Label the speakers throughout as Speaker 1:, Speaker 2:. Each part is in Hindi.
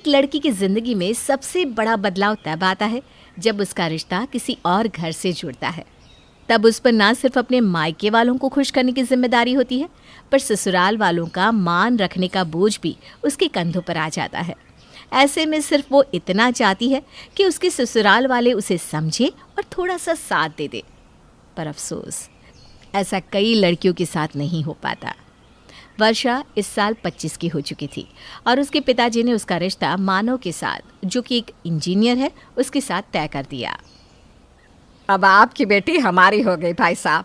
Speaker 1: एक लड़की की जिंदगी में सबसे बड़ा बदलाव तब आता है जब उसका रिश्ता किसी और घर से जुड़ता है। तब उस पर ना सिर्फ अपने मायके वालों को खुश करने की जिम्मेदारी होती है, पर ससुराल वालों का मान रखने का बोझ भी उसके कंधों पर आ जाता है। ऐसे में सिर्फ वो इतना चाहती है कि उसके ससुराल वाले उसे समझे और थोड़ा सा साथ दे दे। पर अफसोस, ऐसा कई लड़कियों के साथ नहीं हो पाता। वर्षा इस साल 25 की हो चुकी थी और उसके पिताजी ने उसका रिश्ता मानव के साथ, जो कि एक इंजीनियर है, उसके साथ तय कर दिया।
Speaker 2: अब आपकी बेटी हमारी हो गई भाई साहब।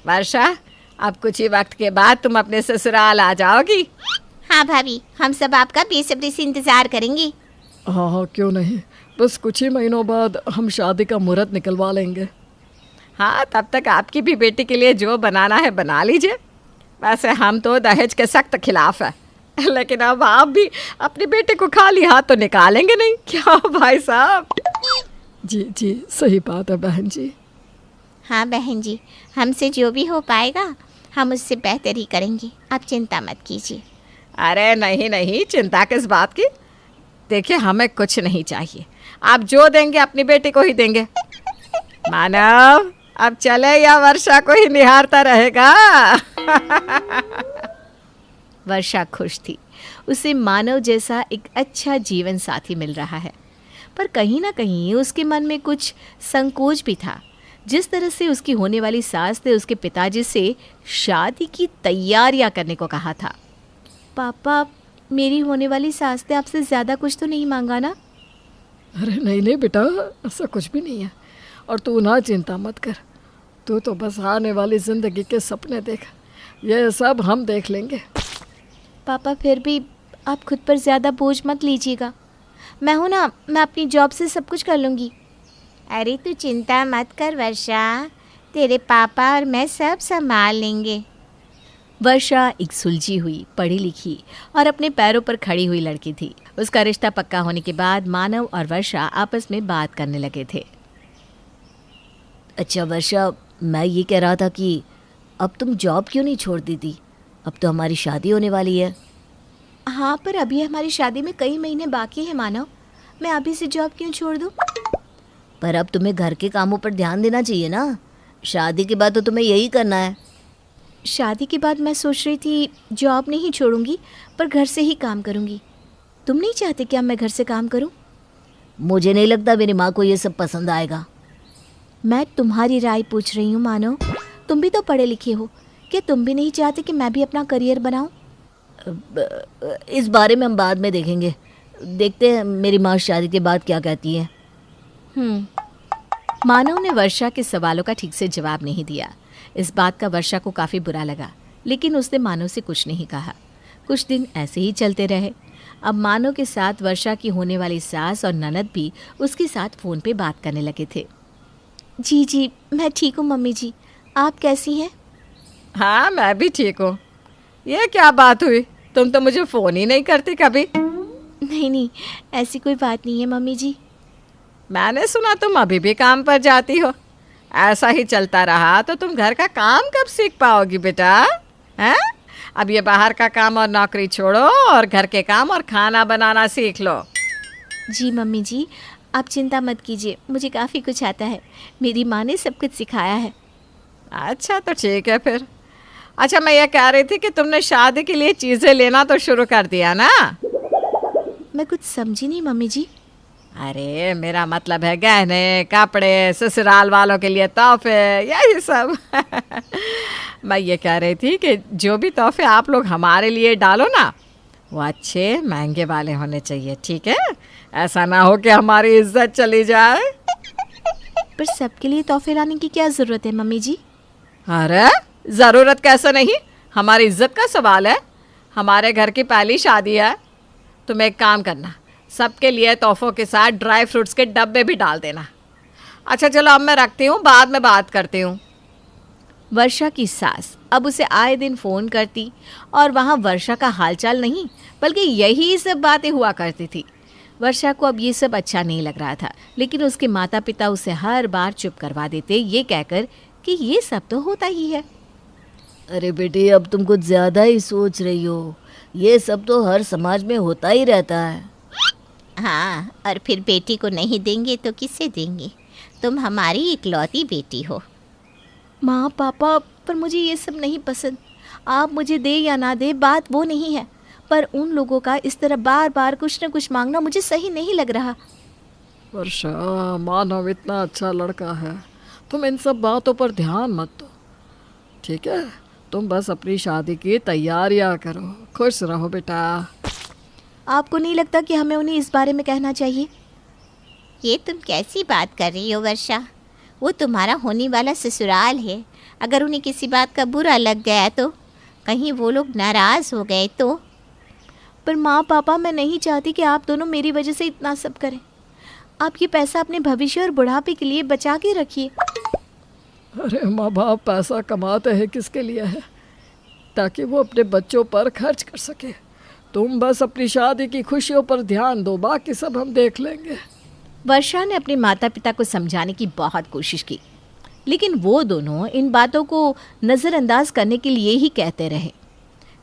Speaker 2: वर्षा, अब कुछ ही वक्त के बाद तुम अपने ससुराल आ जाओगी।
Speaker 3: हाँ भाभी, हम सब आपका बेसब्री से इंतजार करेंगे।
Speaker 4: हाँ, क्यों नहीं। बस कुछ ही महीनों बाद हम शादी का मुहूर्त निकलवा लेंगे।
Speaker 2: हाँ, तब तक आपकी भी बेटी के लिए जो बनाना है बना लीजिए। वैसे हम तो दहेज के सख्त खिलाफ है, लेकिन अब आप भी अपनी बेटी को खाली हाथ तो निकालेंगे नहीं, क्या भाई साहब?
Speaker 4: जी जी, सही बात है बहन जी।
Speaker 3: हाँ बहन जी, हमसे जो भी हो पाएगा हम उससे बेहतर ही करेंगे, आप चिंता मत कीजिए।
Speaker 2: अरे नहीं नहीं, चिंता किस बात की। देखिए, हमें कुछ नहीं चाहिए, आप जो देंगे अपनी बेटी को ही देंगे। मानव अब चले या वर्षा को ही निहारता रहेगा?
Speaker 1: वर्षा खुश थी, उसे मानव जैसा एक अच्छा जीवन साथी मिल रहा है। पर कहीं ना कहीं उसके मन में कुछ संकोच भी था। जिस तरह से उसकी होने वाली सास ने उसके पिताजी से शादी की तैयारियां करने को कहा था। पापा, मेरी होने वाली सास ने आपसे ज़्यादा कुछ तो नहीं मांगा ना?
Speaker 4: अरे नहीं नहीं बेटा, ऐसा कुछ भी नहीं है। और तू ना चिंता मत कर, तू तो बस आने वाली ज़िंदगी के सपने देख, ये सब हम देख लेंगे।
Speaker 1: पापा, फिर भी आप खुद पर ज़्यादा बोझ मत लीजिएगा। मैं हूँ ना, मैं अपनी जॉब से सब कुछ कर लूँगी।
Speaker 3: अरे तू चिंता मत कर वर्षा, तेरे पापा और मैं सब संभाल लेंगे।
Speaker 1: वर्षा एक सुलझी हुई, पढ़ी लिखी और अपने पैरों पर खड़ी हुई लड़की थी। उसका रिश्ता पक्का होने के बाद मानव और वर्षा आपस में बात करने लगे थे।
Speaker 5: अच्छा वर्षा, मैं ये कह रहा था कि अब तुम जॉब क्यों नहीं छोड़ देती? अब तो हमारी शादी होने वाली है।
Speaker 1: हाँ, पर अभी हमारी शादी में कई महीने बाकी हैं मानव। मैं अभी से जॉब क्यों छोड़ दूँ?
Speaker 5: पर अब तुम्हें घर के कामों पर ध्यान देना चाहिए ना। शादी के बाद तो तुम्हें यही करना है।
Speaker 1: शादी के बाद मैं सोच रही थी जॉब नहीं छोड़ूंगी, पर घर से ही काम करूंगी। तुम नहीं चाहते क्या मैं घर से काम करूं?
Speaker 5: मुझे नहीं लगता मेरी माँ को ये सब पसंद आएगा।
Speaker 1: मैं तुम्हारी राय पूछ रही हूँ मानव। तुम भी तो पढ़े लिखे हो, क्या तुम भी नहीं चाहते कि मैं भी अपना करियर बनाऊं?
Speaker 5: इस बारे में हम बाद में देखेंगे। देखते हैं मेरी माँ शादी के बाद क्या कहती है।
Speaker 1: मानव ने वर्षा के सवालों का ठीक से जवाब नहीं दिया। इस बात का वर्षा को काफ़ी बुरा लगा, लेकिन उसने मानव से कुछ नहीं कहा। कुछ दिन ऐसे ही चलते रहे। अब मानव के साथ वर्षा की होने वाली सास और ननद भी उसके साथ फ़ोन पे बात करने लगे थे। जी जी, मैं ठीक हूँ मम्मी जी, आप कैसी हैं?
Speaker 2: हाँ, मैं भी ठीक हूँ। ये क्या बात हुई, तुम तो मुझे फ़ोन ही नहीं करती कभी।
Speaker 1: नहीं नहीं, ऐसी कोई बात नहीं है मम्मी जी।
Speaker 2: मैंने सुना तुम अभी भी काम पर जाती हो। ऐसा ही चलता रहा तो तुम घर का काम कब सीख पाओगी बेटा? हैं? अब ये बाहर का काम और नौकरी छोड़ो और घर के काम और खाना बनाना सीख लो।
Speaker 1: जी मम्मी जी, आप चिंता मत कीजिए, मुझे काफ़ी कुछ आता है। मेरी माँ ने सब कुछ सिखाया है।
Speaker 2: अच्छा, तो ठीक है फिर। अच्छा, मैं ये कह रही थी कि तुमने शादी के लिए चीज़ें लेना तो शुरू कर दिया ना?
Speaker 1: मैं कुछ समझी नहीं मम्मी जी।
Speaker 2: अरे मेरा मतलब है गहने, कपड़े, ससुराल वालों के लिए तोहफे, यही सब। मैं ये कह रही थी कि जो भी तोहफे आप लोग हमारे लिए डालो ना, वो अच्छे महंगे वाले होने चाहिए, ठीक है? ऐसा ना हो कि हमारी इज्जत चली जाए।
Speaker 1: पर सबके लिए तोहफे लाने की क्या ज़रूरत है मम्मी जी?
Speaker 2: अरे ज़रूरत कैसे नहीं, हमारी इज्जत का सवाल है। हमारे घर की पहली शादी है। तुम एक काम करना, सबके लिए तोहफों के साथ ड्राई फ्रूट्स के डब्बे भी डाल देना। अच्छा चलो, अब मैं रखती हूँ, बाद में बात करती हूँ।
Speaker 1: वर्षा की सास अब उसे आए दिन फ़ोन करती और वहाँ वर्षा का हालचाल नहीं बल्कि यही सब बातें हुआ करती थी। वर्षा को अब ये सब अच्छा नहीं लग रहा था, लेकिन उसके माता पिता उसे हर बार चुप करवा देते, ये कहकर कि ये सब तो होता ही है।
Speaker 5: अरे बेटी, अब तुम कुछ ज़्यादा ही सोच रही हो। ये सब तो हर समाज में होता ही रहता है।
Speaker 3: हाँ, और फिर बेटी को नहीं देंगे तो किसे देंगे? तुम हमारी इकलौती बेटी हो।
Speaker 1: माँ पापा, पर मुझे ये सब नहीं पसंद। आप मुझे दे या ना दे, बात वो नहीं है, पर उन लोगों का इस तरह बार बार कुछ न कुछ मांगना मुझे सही नहीं लग रहा।
Speaker 4: वर्षा, मानव इतना अच्छा लड़का है, तुम इन सब बातों पर ध्यान मत दो, ठीक है? तुम बस अपनी शादी की तैयारियां करो, खुश रहो बेटा।
Speaker 1: आपको नहीं लगता कि हमें उन्हें इस बारे में कहना चाहिए?
Speaker 3: ये तुम कैसी बात कर रही हो वर्षा? वो तुम्हारा होने वाला ससुराल है। अगर उन्हें किसी बात का बुरा लग गया तो, कहीं वो लोग नाराज़ हो गए तो?
Speaker 1: पर माँ पापा, मैं नहीं चाहती कि आप दोनों मेरी वजह से इतना सब करें। आप ये पैसा अपने भविष्य और बुढ़ापे के लिए बचा के रखिए।
Speaker 4: अरे माँ बाप पैसा कमाते हैं किसके लिए है? ताकि वो अपने बच्चों पर खर्च कर सके। तुम बस अपनी शादी की खुशियों पर ध्यान दो, बाकी सब हम देख लेंगे।
Speaker 1: वर्षा ने अपने माता पिता को समझाने की बहुत कोशिश की, लेकिन वो दोनों इन बातों को नज़रअंदाज करने के लिए ही कहते रहे।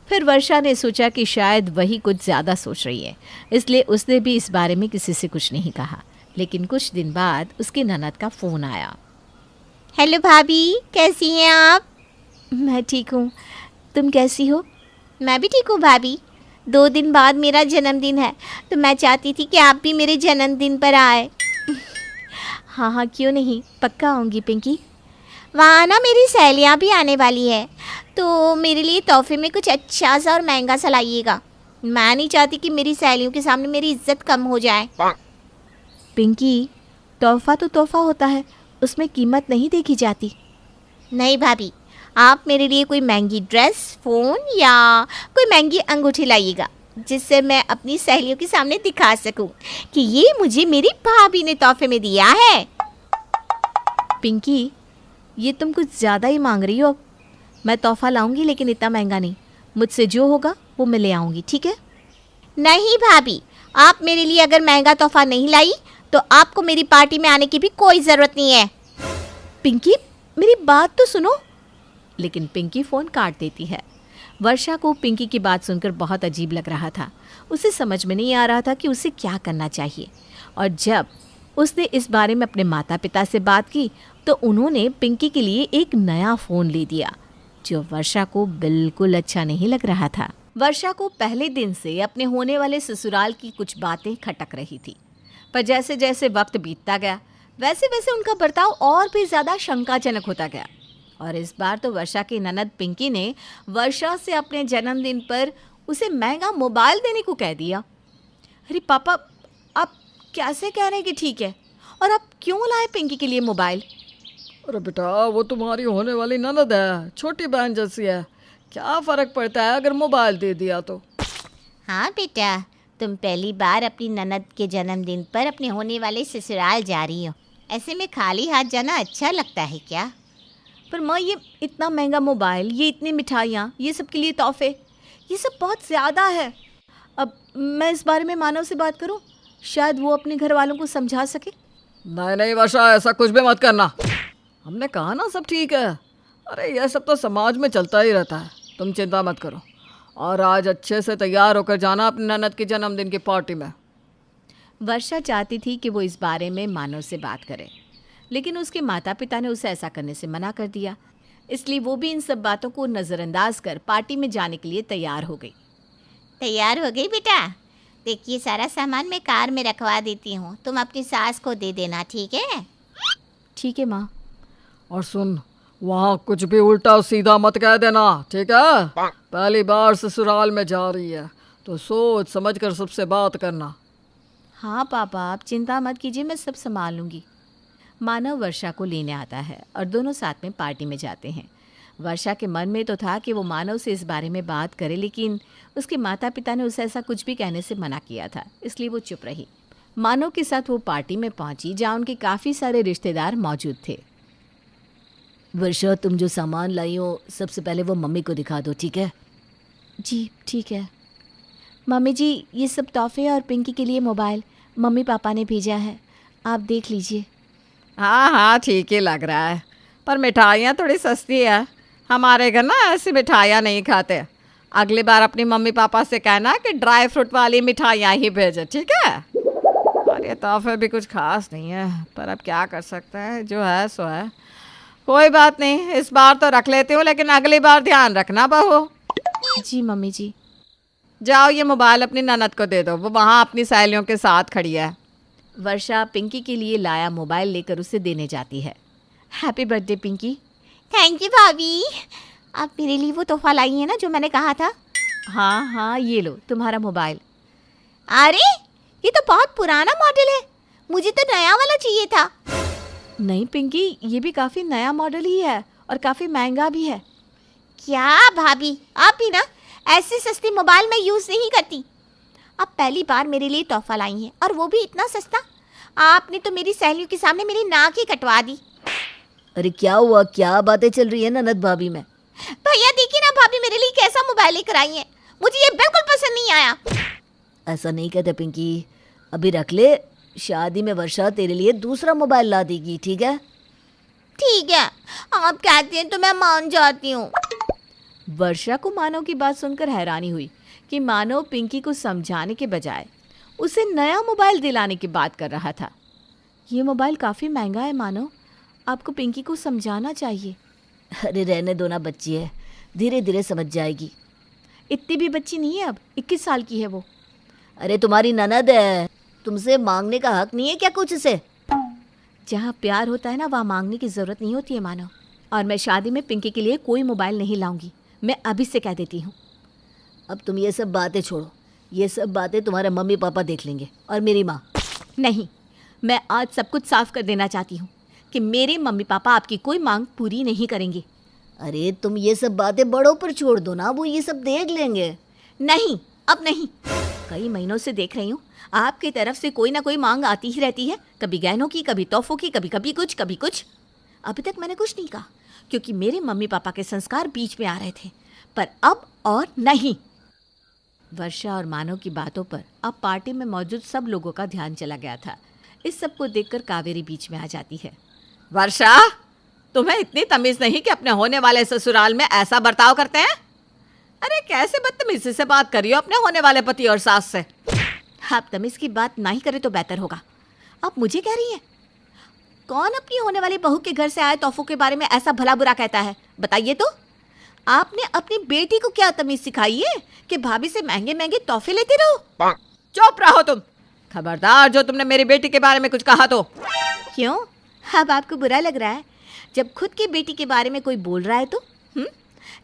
Speaker 1: फिर वर्षा ने सोचा कि शायद वही कुछ ज़्यादा सोच रही है, इसलिए उसने भी इस बारे में किसी से कुछ नहीं कहा। लेकिन कुछ दिन बाद उसकी ननद का फ़ोन आया।
Speaker 3: हेलो भाभी, कैसी हैं आप?
Speaker 1: मैं ठीक हूँ, तुम कैसी हो?
Speaker 3: मैं भी ठीक हूँ भाभी। 2 दिन बाद मेरा जन्मदिन है, तो मैं चाहती थी कि आप भी मेरे जन्मदिन पर आए।
Speaker 1: हाँ हाँ, क्यों नहीं, पक्का आऊँगी पिंकी।
Speaker 3: वहाँ ना मेरी सहेलियाँ भी आने वाली है, तो मेरे लिए तोहफे में कुछ अच्छा सा और महंगा सा लाइएगा। मैं नहीं चाहती कि मेरी सहेलियों के सामने मेरी इज्जत कम हो जाए।
Speaker 1: पिंकी, तोहफा तो तोहफा होता है, उसमें कीमत नहीं देखी जाती।
Speaker 3: नहीं भाभी, आप मेरे लिए कोई महंगी ड्रेस, फ़ोन या कोई महंगी अंगूठी लाइएगा, जिससे मैं अपनी सहेलियों के सामने दिखा सकूं कि ये मुझे मेरी भाभी ने तोहफे में दिया है।
Speaker 1: पिंकी, ये तुम कुछ ज़्यादा ही मांग रही हो। मैं तोहफा लाऊंगी, लेकिन इतना महंगा नहीं। मुझसे जो होगा वो मैं ले आऊँगी, ठीक है?
Speaker 3: नहीं भाभी, आप मेरे लिए अगर महंगा तोहफा नहीं लाई तो आपको मेरी पार्टी में आने की भी कोई ज़रूरत नहीं है।
Speaker 1: पिंकी, मेरी बात तो सुनो। लेकिन पिंकी फ़ोन काट देती है। वर्षा को पिंकी की बात सुनकर बहुत अजीब लग रहा था। उसे समझ में नहीं आ रहा था कि उसे क्या करना चाहिए। और जब उसने इस बारे में अपने माता पिता से बात की तो उन्होंने पिंकी के लिए एक नया फ़ोन ले दिया, जो वर्षा को बिल्कुल अच्छा नहीं लग रहा था। वर्षा को पहले दिन से अपने होने वाले ससुराल की कुछ बातें खटक रही थी, पर जैसे जैसे वक्त बीतता गया वैसे वैसे उनका बर्ताव और भी ज़्यादा शंकाजनक होता गया। और इस बार तो वर्षा की ननद पिंकी ने वर्षा से अपने जन्मदिन पर उसे महंगा मोबाइल देने को कह दिया। अरे पापा, आप कैसे कह रहे हैं कि ठीक है? और आप क्यों लाए पिंकी के लिए मोबाइल?
Speaker 4: अरे बेटा, वो तुम्हारी होने वाली ननद है, छोटी बहन जैसी है, क्या फ़र्क पड़ता है अगर मोबाइल दे दिया तो?
Speaker 3: हाँ बेटा, तुम पहली बार अपनी ननद के जन्मदिन पर अपने होने वाले ससुराल जा रही हो, ऐसे में खाली हाथ जाना अच्छा लगता है क्या?
Speaker 1: पर माँ, ये इतना महंगा मोबाइल, ये इतनी मिठाइयाँ, ये सब के लिए तोहफे, ये सब बहुत ज़्यादा है। अब मैं इस बारे में मानव से बात करूँ, शायद वो अपने घर वालों को समझा सके।
Speaker 4: नहीं नहीं वर्षा, ऐसा कुछ भी मत करना। हमने कहा ना सब ठीक है। अरे यह सब तो समाज में चलता ही रहता है, तुम चिंता मत करो। और आज अच्छे से तैयार होकर जाना अपनी ननद के जन्मदिन की पार्टी में।
Speaker 1: वर्षा चाहती थी कि वो इस बारे में मानव से बात करे, लेकिन उसके माता पिता ने उसे ऐसा करने से मना कर दिया। इसलिए वो भी इन सब बातों को नज़रअंदाज कर पार्टी में जाने के लिए तैयार हो गई।
Speaker 3: तैयार हो गई बेटा? देखिए, सारा सामान मैं कार में रखवा देती हूँ, तुम अपनी सास को दे देना, ठीक है?
Speaker 1: ठीक है माँ।
Speaker 4: और सुन, वहाँ कुछ भी उल्टा सीधा मत कह देना, ठीक है? पहली बार ससुराल में जा रही है तो सोच समझ कर सबसे बात करना।
Speaker 1: हाँ पापा, आप चिंता मत कीजिए, मैं सब संभाल लूँगी। मानव वर्षा को लेने आता है और दोनों साथ में पार्टी में जाते हैं। वर्षा के मन में तो था कि वो मानव से इस बारे में बात करे, लेकिन उसके माता पिता ने उसे ऐसा कुछ भी कहने से मना किया था, इसलिए वो चुप रही। मानव के साथ वो पार्टी में पहुंची जहाँ उनके काफ़ी सारे रिश्तेदार मौजूद थे।
Speaker 5: वर्षा, तुम जो सामान लाई हो सबसे पहले वो मम्मी को दिखा दो, ठीक है?
Speaker 1: जी ठीक है। मम्मी जी, ये सब तोहफे और पिंकी के लिए मोबाइल मम्मी पापा ने भेजा है, आप देख लीजिए।
Speaker 2: हाँ हाँ, ठीक ही लग रहा है, पर मिठाइयाँ थोड़ी सस्ती है। हमारे घर ना ऐसी मिठाइयाँ नहीं खाते। अगली बार अपनी मम्मी पापा से कहना कि ड्राई फ्रूट वाली मिठाइयाँ ही भेजे, ठीक है? ये तोहफे भी कुछ खास नहीं है, पर अब क्या कर सकते हैं, जो है सो है। कोई बात नहीं, इस बार तो रख लेती हूँ, लेकिन अगली बार ध्यान रखना बहू।
Speaker 1: जी मम्मी जी।
Speaker 2: जाओ ये मोबाइल अपनी ननद को दे दो, वो वहाँ अपनी सहेलियों के साथ खड़ी है।
Speaker 1: वर्षा पिंकी के लिए लाया मोबाइल लेकर उसे देने जाती है। Happy birthday Pinky.
Speaker 3: Thank you भाभी। आप मेरे लिए वो तोहफा लाई है ना जो मैंने कहा था?
Speaker 1: हाँ हाँ, ये लो तुम्हारा मोबाइल।
Speaker 3: अरे ये तो बहुत पुराना मॉडल है, मुझे तो नया वाला चाहिए था।
Speaker 1: नहीं पिंकी, ये भी काफ़ी नया मॉडल ही है और काफ़ी महंगा भी है।
Speaker 3: क्या भाभी, आप भी ना ऐसे सस्ती मोबाइल मैं यूज़ नहीं करती। आप पहली बार मेरे लिए तोहफा लाई हैं और वो भी इतना सस्ता। आपने तो मेरी सहेलियों के सामने मेरी नाक ही कटवा दी।
Speaker 5: अरे क्या हुआ, क्या बातें चल रही है ननद भाभी में?
Speaker 3: भैया देखिए ना भाभी मेरे लिए कैसा मोबाइल लेकर आई हैं, मुझे ये बिल्कुल पसंद नहीं आया।
Speaker 5: ऐसा नहीं कहते पिंकी, अभी रख ले, शादी में वर्षा तेरे लिए दूसरा मोबाइल ला देगी, ठीक है?
Speaker 3: ठीक है, आप कहते हैं तो मैं मान जाती हूँ।
Speaker 1: वर्षा को मानव की बात सुनकर हैरानी हुई कि मानव पिंकी को समझाने के बजाय उसे नया मोबाइल दिलाने की बात कर रहा था। ये मोबाइल काफ़ी महंगा है मानव, आपको पिंकी को समझाना चाहिए।
Speaker 5: अरे रहने दो ना, बच्ची है, धीरे धीरे समझ जाएगी।
Speaker 1: इतनी भी बच्ची नहीं है, अब 21 साल की है वो।
Speaker 5: अरे तुम्हारी ननद है, तुमसे मांगने का हक नहीं है क्या कुछ से?
Speaker 1: जहाँ प्यार होता है ना, वहाँ मांगने की ज़रूरत नहीं होती है मानव। और मैं शादी में पिंकी के लिए कोई मोबाइल नहीं लाऊंगी, मैं अभी से कह देती हूँ।
Speaker 5: अब तुम ये सब बातें छोड़ो, ये सब बातें तुम्हारे मम्मी पापा देख लेंगे और मेरी माँ।
Speaker 1: नहीं, मैं आज सब कुछ साफ कर देना चाहती हूँ कि मेरे मम्मी पापा आपकी कोई मांग पूरी नहीं करेंगे।
Speaker 5: अरे तुम ये सब बातें बड़ों पर छोड़ दो ना, वो ये सब देख लेंगे।
Speaker 1: नहीं, अब नहीं। कई महीनों से देख रही हूँ आपकी तरफ से कोई ना कोई मांग आती ही रहती है, कभी गहनों की, कभी तोहफों की, कभी कभी कुछ, कभी कुछ। अभी तक मैंने कुछ नहीं कहा क्योंकि मेरे मम्मी पापा के संस्कार बीच में आ रहे थे, पर अब और नहीं। वर्षा और मानव की बातों पर अब पार्टी में मौजूद सब लोगों का ध्यान चला गया था। इस सब को देखकर कावेरी बीच में आ जाती है।
Speaker 2: वर्षा, तुम्हें इतनी तमीज नहीं कि अपने होने वाले ससुराल में ऐसा बर्ताव करते हैं? अरे कैसे बदतमीजी से बात करियो अपने होने वाले पति और सास से।
Speaker 1: आप तमीज़ की बात ना ही करें तो बेहतर होगा। आप मुझे कह रही हैं? कौन अपनी होने वाली बहू के घर से आए तोहफों के बारे में ऐसा भला बुरा कहता है, बताइए तो। आपने अपनी बेटी को क्या तमीज़ सिखाई है कि भाभी से महंगे महंगे तोहफे लेते रहो?
Speaker 2: चुप रहो तुम, खबरदार जो तुमने मेरी बेटी के बारे में कुछ कहा तो।
Speaker 1: क्यों, अब आपको बुरा लग रहा है जब खुद की बेटी के बारे में कोई बोल रहा है तो?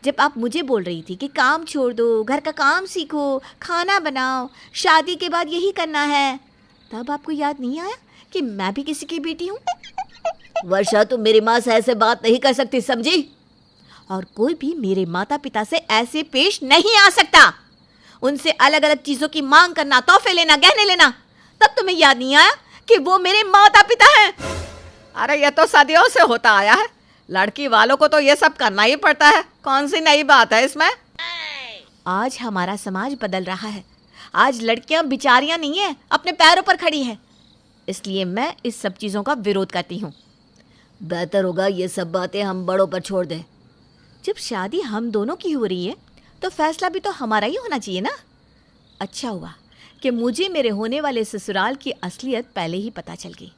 Speaker 1: जब आप मुझे बोल रही थी कि काम छोड़ दो, घर का काम सीखो, खाना बनाओ, शादी के बाद यही करना है, तब आपको याद नहीं आया कि मैं भी किसी की बेटी हूँ?
Speaker 5: वर्षा तुम मेरी माँ से ऐसे बात नहीं कर सकती, समझी?
Speaker 1: और कोई भी मेरे माता पिता से ऐसे पेश नहीं आ सकता। उनसे अलग अलग चीज़ों की मांग करना, तोहफे लेना, गहने लेना, तब तुम्हें याद नहीं आया कि वो मेरे माता पिता हैं।
Speaker 2: अरे ये तो सदियों से होता आया है, लड़की वालों को तो ये सब करना ही पड़ता है, कौन सी नई बात है इसमें?
Speaker 1: आज हमारा समाज बदल रहा है। आज लड़कियां बिचारियां नहीं हैं, अपने पैरों पर खड़ी हैं। इसलिए मैं इस सब चीज़ों का विरोध करती हूँ।
Speaker 5: बेहतर होगा ये सब बातें हम बड़ों पर छोड़ दें।
Speaker 1: जब शादी हम दोनों की हो रही है तो फैसला भी तो हमारा ही होना चाहिए ना। अच्छा हुआ कि मुझे मेरे होने वाले ससुराल की असलियत पहले ही पता चल गई।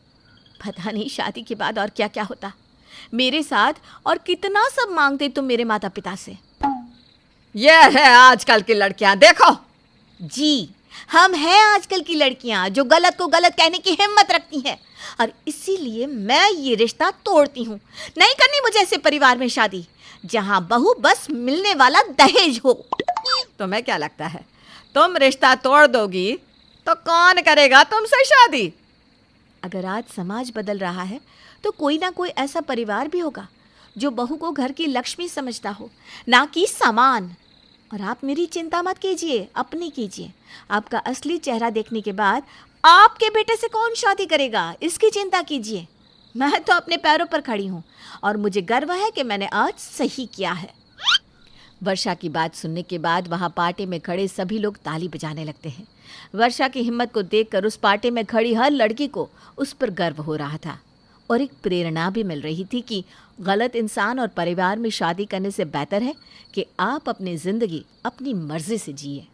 Speaker 1: पता नहीं शादी के बाद और क्या क्या होता मेरे साथ, और कितना सब मांगते तुम मेरे माता पिता से।
Speaker 2: ये है आजकल की लड़कियां, देखो।
Speaker 1: जी, हम हैं आजकल की लड़कियां जो गलत को गलत कहने की हिम्मत रखती हैं, और इसीलिए मैं ये रिश्ता तोड़ती हूँ। नहीं करनी मुझे ऐसे परिवार में शादी जहाँ बहू बस मिलने वाला दहेज हो।
Speaker 2: तुम्हें क्या लगता है तुम रिश्ता तोड़ दोगी तो कौन करेगा तुमसे शादी?
Speaker 1: अगर आज समाज बदल रहा है तो कोई ना कोई ऐसा परिवार भी होगा जो बहू को घर की लक्ष्मी समझता हो, ना कि सामान। और आप मेरी चिंता मत कीजिए, अपनी कीजिए। आपका असली चेहरा देखने के बाद आपके बेटे से कौन शादी करेगा, इसकी चिंता कीजिए। मैं तो अपने पैरों पर खड़ी हूँ और मुझे गर्व है कि मैंने आज सही किया है। वर्षा की बात सुनने के बाद वहाँ पार्टी में खड़े सभी लोग ताली बजाने लगते हैं। वर्षा की हिम्मत को देखकर उस पार्टी में खड़ी हर लड़की को उस पर गर्व हो रहा था और एक प्रेरणा भी मिल रही थी कि गलत इंसान और परिवार में शादी करने से बेहतर है कि आप अपनी ज़िंदगी अपनी मर्जी से जिए।